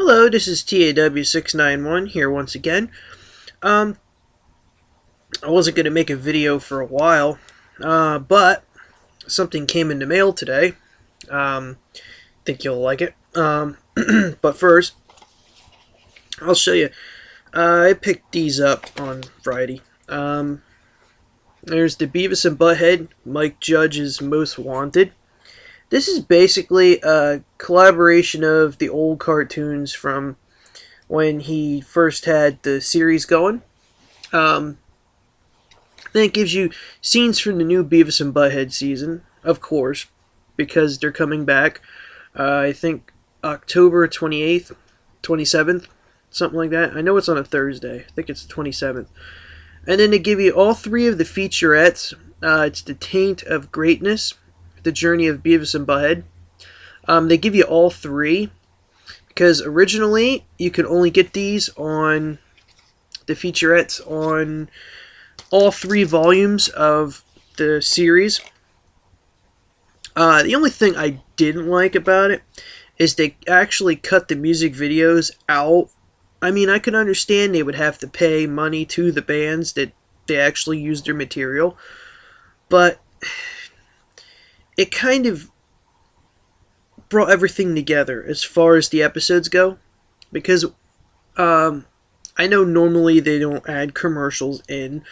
Hello, this is TAW691 here once again. I wasn't going to make a video for a while, but something came in the mail today. Think you'll like it. But first, I'll show you. I picked these up on Friday. There's the Beavis and Butthead, Mike Judge's Most Wanted. This is basically a collaboration of the old cartoons from when he first had the series going. Then it gives you scenes from the new Beavis and Butthead season, of course, because they're coming back. I think October 28th, 27th, something like that. I know it's on a Thursday. I think it's the 27th. And then they give you all three of the featurettes. It's The Taint of Greatness, The Journey of Beavis and Butthead. They give you all three because originally you could only get these on the featurettes on all three volumes of the series. The only thing I didn't like about it is they actually cut the music videos out. I mean, I could understand they would have to pay money to the bands that they actually used their material, but it kind of brought everything together as far as the episodes go, because I know normally they don't add commercials in.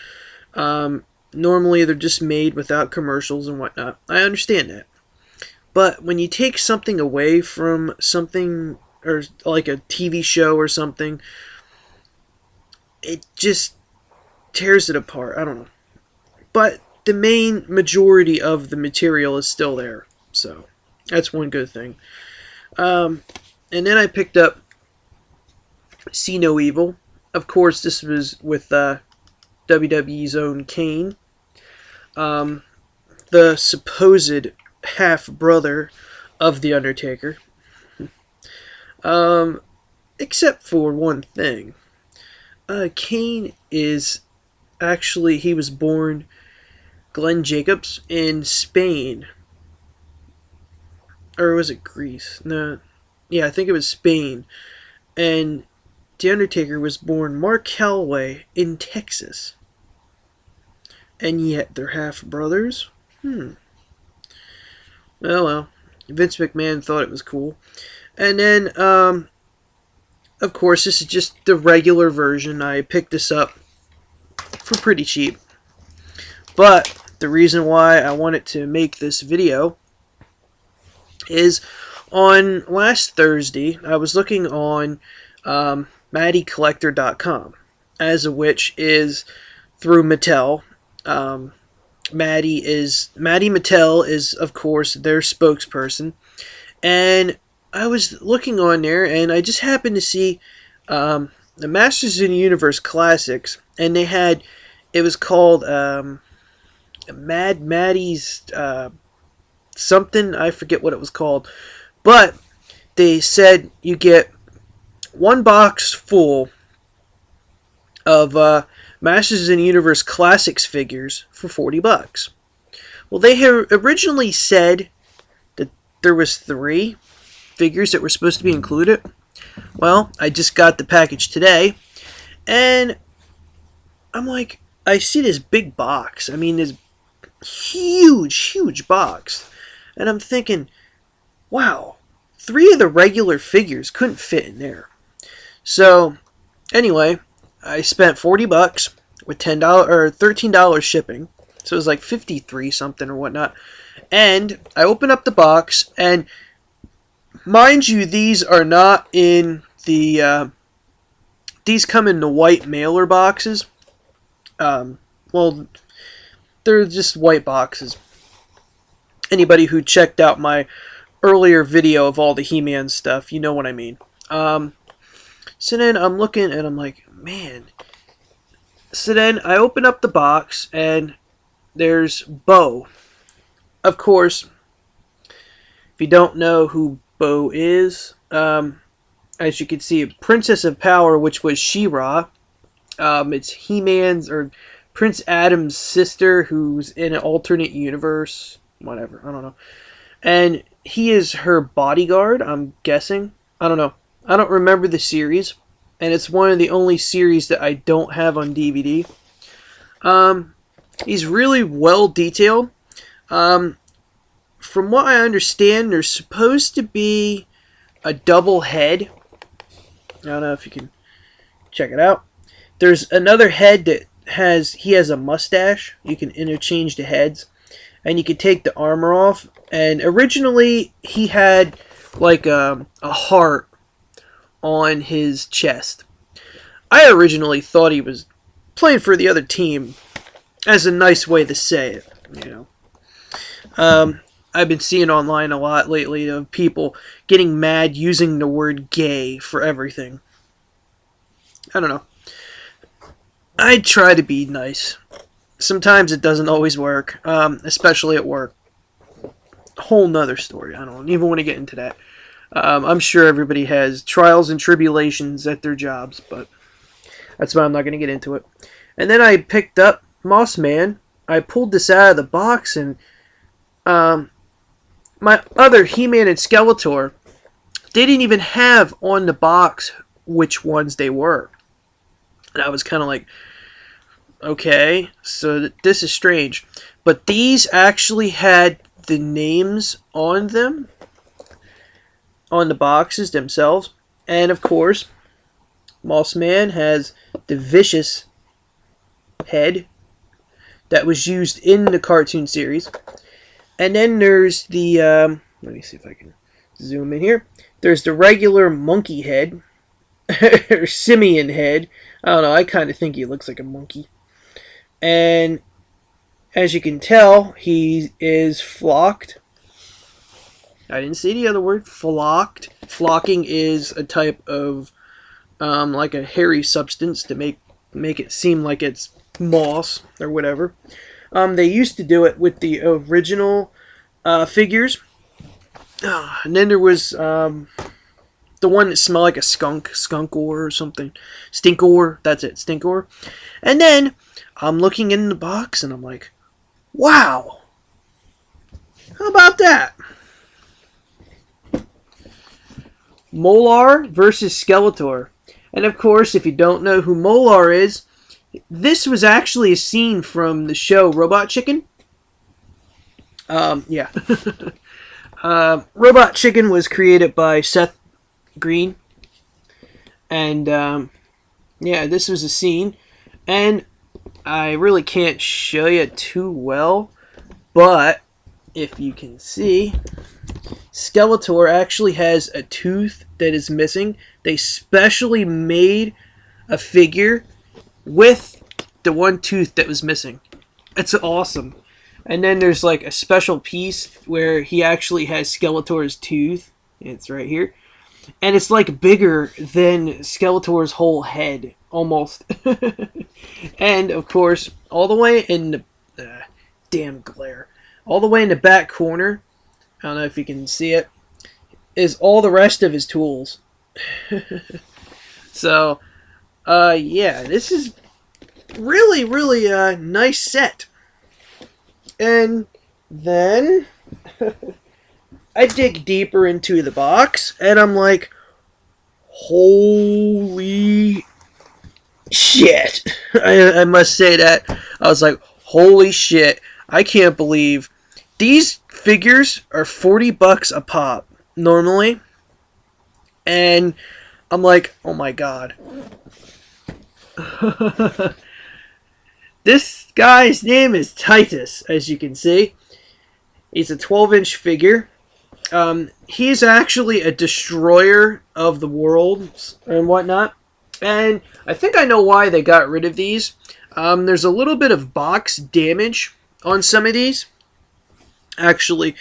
Normally they're just made without commercials and whatnot. I understand that. But when you take something away from something, or like a TV show or something, it just tears it apart. I don't know. But the main majority of the material is still there, so that's one good thing. And then I picked up See No Evil. Of course, this was with WWE's own Kane, the supposed half-brother of The Undertaker. Except for one thing. Kane is actually, he was born Glenn Jacobs in Spain. Or was it Greece? No. Yeah, I think it was Spain. And The Undertaker was born Mark Calloway in Texas. And yet they're half brothers? Oh well. Vince McMahon thought it was cool. And then, of course, this is just the regular version. I picked this up for pretty cheap. But the reason why I wanted to make this video is on last Thursday, I was looking on MaddieCollector.com, as of which is through Mattel. Maddie Mattel is, of course, their spokesperson. And I was looking on there, and I just happened to see the Masters of the Universe Classics, and they had, it was called Maddie's something, I forget what it was called, but they said you get one box full of Masters of the Universe Classics figures for $40. Well, they had originally said that there was 3 figures that were supposed to be included. Well, I just got the package today, and I'm like, I see this big box. I mean, this huge box. And I'm thinking, wow, 3 of the regular figures couldn't fit in there. So, anyway, I spent $40 with $10 or $13 shipping. So it was like 53 something or whatnot. And I opened up the box, and mind you, these are not in the these come in the white mailer boxes. Well, they're just white boxes. Anybody who checked out my earlier video of all the He-Man stuff, you know what I mean. So then I'm looking, and I'm like, man. So then I open up the box, and there's Bo. Of course, if you don't know who Bo is, as you can see, Princess of Power, which was She-Ra. It's He-Man's, or Prince Adam's sister, who's in an alternate universe. Whatever, I don't know. And he is her bodyguard, I'm guessing. I don't know. I don't remember the series, and it's one of the only series that I don't have on DVD. He's really well detailed. From what I understand, there's supposed to be a double head. I don't know if you can check it out. There's another head that he has a mustache. You can interchange the heads, and you can take the armor off. And originally, he had like a heart on his chest. I originally thought he was playing for the other team, as a nice way to say it, you know. I've been seeing online a lot lately of people getting mad using the word gay for everything. I don't know. I try to be nice. Sometimes it doesn't always work, especially at work. Whole nother story. I don't even want to get into that. I'm sure everybody has trials and tribulations at their jobs, but that's why I'm not going to get into it. And then I picked up Moss Man. I pulled this out of the box, and my other He-Man and Skeletor, they didn't even have on the box which ones they were. And I was kind of like, okay, so this is strange. But these actually had the names on them, on the boxes themselves. And of course, Moss Man has the vicious head that was used in the cartoon series. And then there's the, let me see if I can zoom in here. There's the regular monkey head, or simian head. I don't know, I kind of think he looks like a monkey. And as you can tell, he is flocked. I didn't say the other word, flocked. Flocking is a type of, like a hairy substance to make it seem like it's moss or whatever. They used to do it with the original figures. And then there was the one that smelled like a skunkor or something. Stinkor, that's it, Stinkor. And then I'm looking in the box and I'm like, wow, how about that? Molar versus Skeletor. And of course, if you don't know who Molar is, this was actually a scene from the show Robot Chicken. Yeah. Robot Chicken was created by Seth Green. And, yeah, this was a scene. And I really can't show you too well, but if you can see, Skeletor actually has a tooth that is missing. They specially made a figure with the one tooth that was missing. It's awesome. And then there's like a special piece where he actually has Skeletor's tooth. It's right here. And it's like bigger than Skeletor's whole head, almost. And of course, all the way in the damn glare, all the way in the back corner, I don't know if you can see it, is all the rest of his tools. So, yeah, this is really, really a nice set. And then I dig deeper into the box, and I'm like, holy shit. I must say that. I was like, holy shit. I can't believe these figures are $40 a pop normally. And I'm like, oh my god. This guy's name is Titus, as you can see. He's a 12-inch figure. He's actually a destroyer of the worlds and whatnot. And I think I know why they got rid of these. There's a little bit of box damage on some of these. Actually,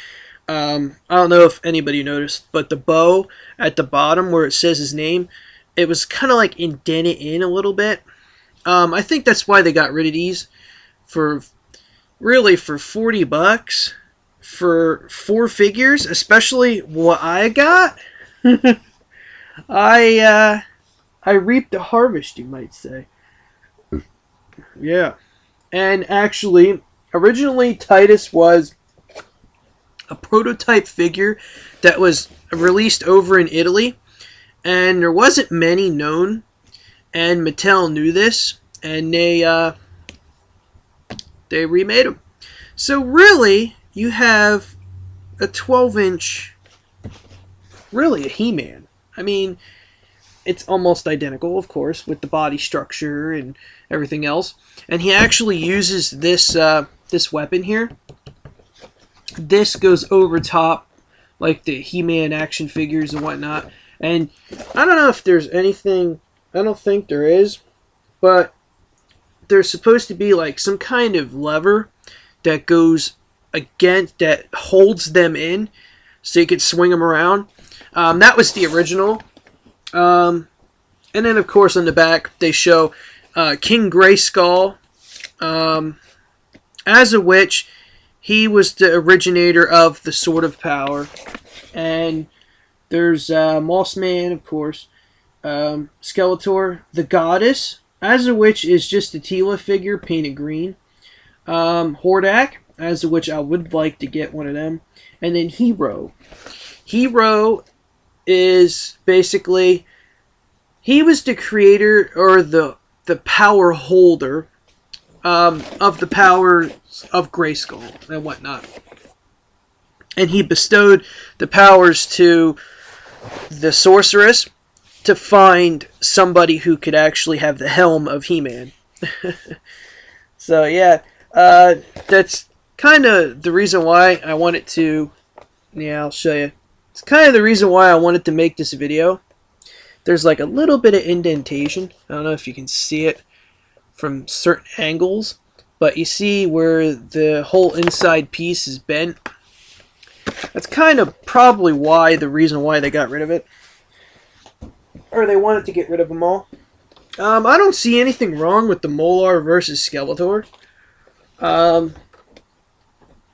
I don't know if anybody noticed, but the bow at the bottom where it says his name, it was kind of like indented in a little bit. I think that's why they got rid of these. For $40 for 4 figures, especially what I got. I reaped a harvest, you might say. Yeah. And actually, originally Titus was a prototype figure that was released over in Italy. and there wasn't many known, and Mattel knew this, and they remade them. So really, you have a 12-inch, really a He-Man. I mean, it's almost identical, of course, with the body structure and everything else. And he actually uses this this weapon here. This goes over top, like the He-Man action figures and whatnot. And I don't know if there's anything, I don't think there is, but there's supposed to be like some kind of lever that goes against, that holds them in, so you could swing them around. That was the original. And then, of course, on the back, they show King Grayskull, as a witch. He was the originator of the Sword of Power. And there's Mossman, of course. Skeletor, the Goddess, as a witch, is just a Tila figure painted green. Hordak, as a witch, I would like to get one of them. And then Hero. Hero is basically, he was the creator, or the power holder of the powers of Grayskull and whatnot. And he bestowed the powers to the sorceress to find somebody who could actually have the helm of He-Man. So yeah, that's kind of the reason why I wanted to, yeah, I'll show you. It's kind of the reason why I wanted to make this video. There's like a little bit of indentation. I don't know if you can see it from certain angles, but you see where the whole inside piece is bent. That's kind of probably why, the reason why they got rid of it. Or they wanted to get rid of them all. I don't see anything wrong with the Molar versus Skeletor.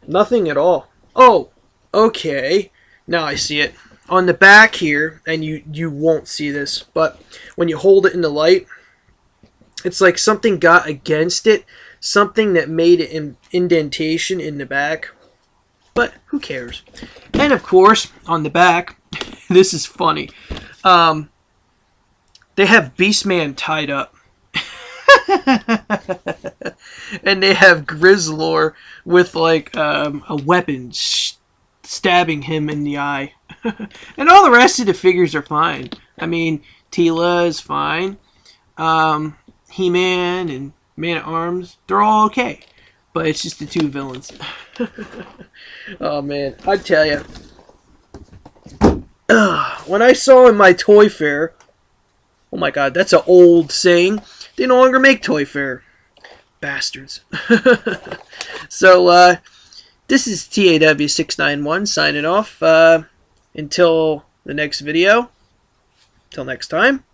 Nothing at all. Oh, okay. Now I see it. On the back here, and you won't see this, but when you hold it in the light, it's like something got against it. Something that made an indentation in the back. But who cares? And of course, on the back, this is funny. They have Beastman tied up. And they have Grizzlor with like a weapon stabbing him in the eye. And all the rest of the figures are fine. I mean, Tila is fine. He-Man and Man-at-Arms, they're all okay. But it's just the two villains. Oh man, I tell you. When I saw in my Toy Fair, oh my god, that's an old saying. They no longer make Toy Fair. Bastards. So, this is TAW691 signing off. Until the next video. Till next time.